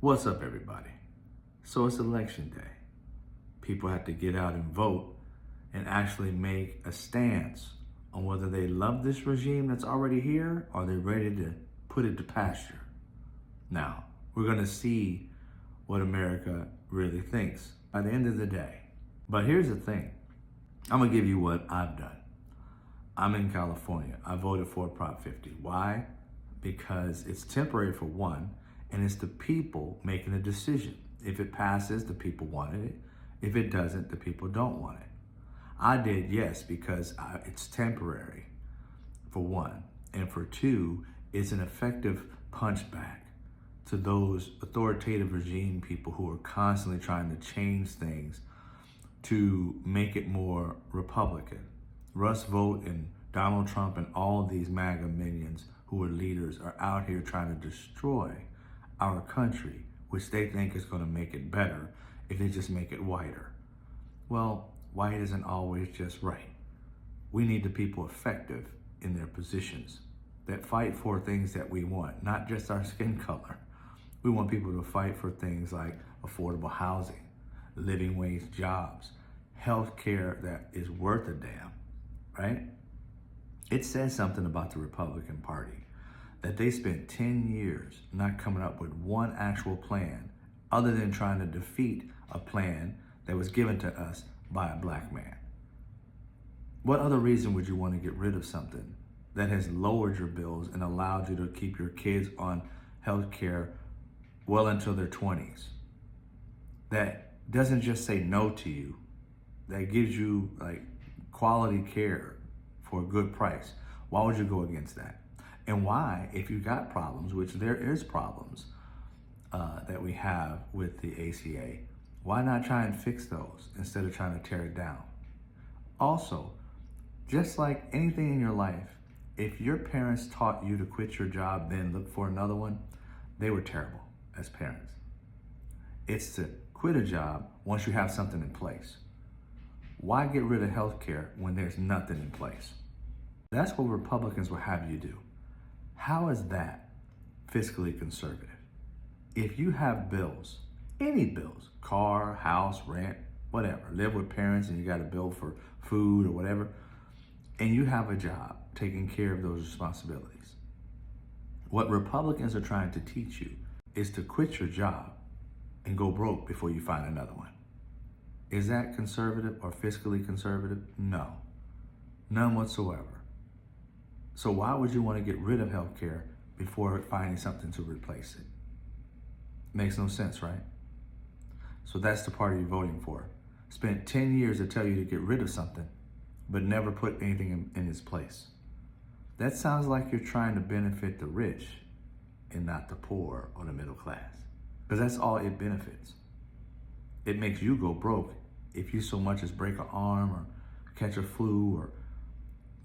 What's up, everybody? So it's election day. People have to get out and vote and actually make a stance on whether they love this regime that's already here or they're ready to put it to pasture. Now, we're going to see what America really thinks by the end of the day. But here's the thing. I'm going to give you what I've done. I'm in California. I voted for Prop 50. Why? Because it's temporary for one, and it's the people making a decision. If it passes, the people wanted it. If it doesn't, the people don't want it. I did yes because it's temporary, for one. And for two, it's an effective punchback to those authoritative regime people who are constantly trying to change things to make it more Republican. Russ Vought and Donald Trump and all of these MAGA minions who are leaders are out here trying to destroy our country, which they think is going to make it better if they just make it whiter. Well, white isn't always just right. We need the people effective in their positions that fight for things that we want, not just our skin color. We want people to fight for things like affordable housing, living wage jobs, health care that is worth a damn, right? It says something about the Republican Party that they spent 10 years not coming up with one actual plan other than trying to defeat a plan that was given to us by a black man. What other reason would you want to get rid of something that has lowered your bills and allowed you to keep your kids on health care well until their 20s? That doesn't just say no to you, that gives you like quality care for a good price. Why would you go against that? And why, if you got problems, which there is problems that we have with the ACA, why not try and fix those instead of trying to tear it down? Also, just like anything in your life, if your parents taught you to quit your job, then look for another one, they were terrible as parents. It's to quit a job once you have something in place. Why get rid of healthcare when there's nothing in place? That's what Republicans will have you do. How is that fiscally conservative? If you have bills, any bills, car, house, rent, whatever, live with parents and you got a bill for food or whatever, and you have a job taking care of those responsibilities, what Republicans are trying to teach you is to quit your job and go broke before you find another one. Is that conservative or fiscally conservative? No, none whatsoever. So why would you want to get rid of healthcare before finding something to replace it? Makes no sense, right? So that's the party you're voting for. Spent 10 years to tell you to get rid of something, but never put anything in its place. That sounds like you're trying to benefit the rich and not the poor or the middle class, because that's all it benefits. It makes you go broke if you so much as break an arm or catch a flu or,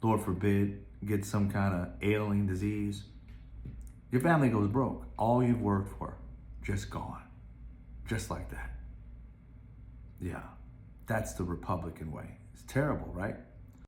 Lord forbid, get some kind of ailing disease. Your family goes broke. All you've worked for, just gone. Just like that. Yeah, that's the Republican way. It's terrible, right?